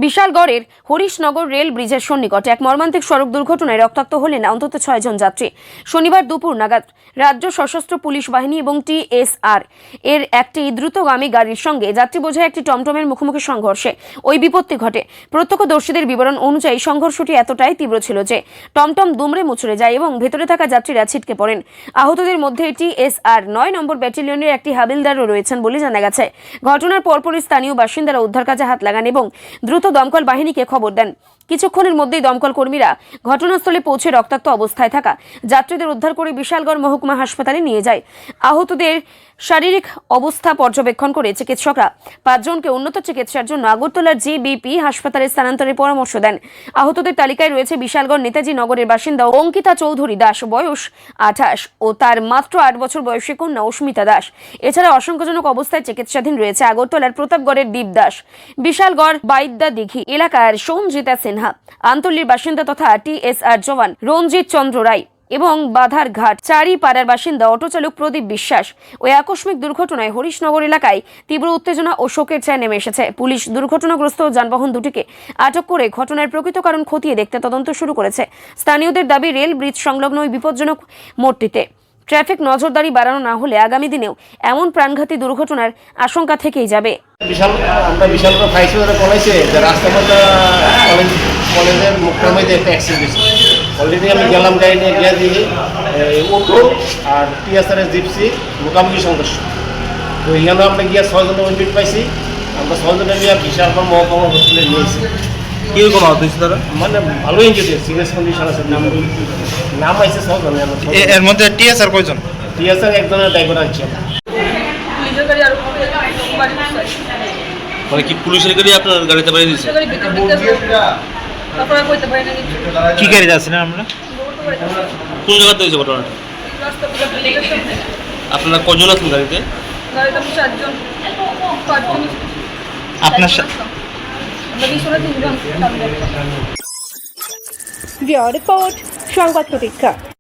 বিশালগড়ের Harishnagar rail ব্রিজের সন্নিকটে এক মর্মান্তিক সড়ক দুর্ঘটনায় রক্তাক্ত হলেন অন্তত 6 জন যাত্রী। শনিবার দুপুর নাগাদ রাজ্য সশস্ত্র পুলিশ বাহিনী এবং টিএসআর এর একটি দ্রুতগামী গাড়ির সঙ্গে যাত্রী বোঝাই একটি টমটমের মুখোমুখি সংঘর্ষে ওই বিপত্তি ঘটে। প্রত্যক্ষদর্শীদের বিবরণ অনুযায়ী সংঘর্ষটি এতটাই তীব্র ছিল যে টমটম দুমড়ে মুচড়ে যায় এবং ভেতরে থাকা যাত্রীরা ছিটকে পড়েন। আহতদের মধ্যে টিএসআর 9 নম্বর ব্যাটালিয়নের একটি হাবিলদারও রয়েছেন বলে জানা গেছে। ঘটনার পরপরই স্থানীয় বাসিন্দারা উদ্ধার কাজে হাত লাগান এবং দ্রুত দমকল বাহিনীকে খবর দেন। কিছুক্ষণের মধ্যেই দমকল কর্মীরা ঘটনাস্থলে পৌঁছে রক্তাক্ত অবস্থায় থাকা যাত্রীদের উদ্ধার করে বিশালগড় মহকুমা হাসপাতালে নিয়ে যায়। আহতদের শারীরিক অবস্থা পর্যবেক্ষণ করে চিকিৎসকরা 5 জনকে উন্নত চিকিৎসার জন্য আগরতলার জিবিপি হাসপাতালে স্থানান্তরের পরামর্শ দেন। আহতদের তালিকায় রয়েছে বিশালগড় নেতাজি নগরের বাসিন্দা অঙ্কিতা চৌধুরী দাস, বয়স 28, ও তার মাত্র 8 বছর বয়সী কন্যা অস্মিতা দাস। এছাড়া আশঙ্কাজনক অবস্থায় চিকিৎসাধীন রয়েছে আগরতলার প্রতাপগড়ের দীপ দাস, বিশালগড় বাইদ্যা দিঘি এলাকার সঞ্জিতা সিনহা, আন্তলির বাসিন্দা তথা টিএসআর জওয়ান রঞ্জিত চন্দ্র রায় এবং বাধারঘাট চারিপাড়ার বাসিন্দা অটোচালক প্রদীপ বিশ্বাস। ওই আকস্মিক দুর্ঘটনায় হরিশনগর এলাকায় তীব্র উত্তেজনা ও শোকের ছায়া নেমে এসেছে। পুলিশ দুর্ঘটনাগ্রস্ত যানবাহন দুটিকে আটক করে ঘটনার প্রকৃত কারণ খতিয়ে দেখতে তদন্ত শুরু করেছে। স্থানীয়দের দাবি, রেল ব্রিজ সংলগ্ন ওই বিপজ্জনক মোড়টিতে ট্রাফিক নজরদারি বাড়ানো না হলে আগামী দিনেও এমন প্রাণঘাতী দুর্ঘটনার আশঙ্কা থেকেই যাবে। বিশালগড় ফাইসে বলেছে যে রাস্তাঘাটে কলেজের মুখ্যমন্ত্রী একটা অ্যাক্সিডেন্ট হয়েছে। অলরেডি আমি গেলাম, গাড়ি নিয়ে গিয়ে দিই অটো আর টিএসআরের জিপসি মুখোমুখি সংঘর্ষ। তো এখানে আমরা গিয়ে 6 জনের অ্যাডমিট পাইছি। আমরা 6 জনের নিয়ে বিশালগড় মহকুমা হসপিটালে নিয়েছি। কিরকম আহত হয়েছে তারা? মানে ভালো ইঞ্জুরি, সিরিয়াস কন্ডিশন আছে। নাম আইছে 6 জন। এর মধ্যে টিএসআর কয়জন? টিএসআর একজনের ড্রাইভার আছে। মানে কি পুলিশের গাড়ি আপনার গাড়িতে বাড়ি দিয়েছে? কি গাড়িতে আছেন আপনারা? কোন জায়গাতে হয়েছে ঘটনাটা? আপনারা কজন আছেন গাড়িতে? আপনার রিপোর্ট সংবাদ প্রতীক্ষা।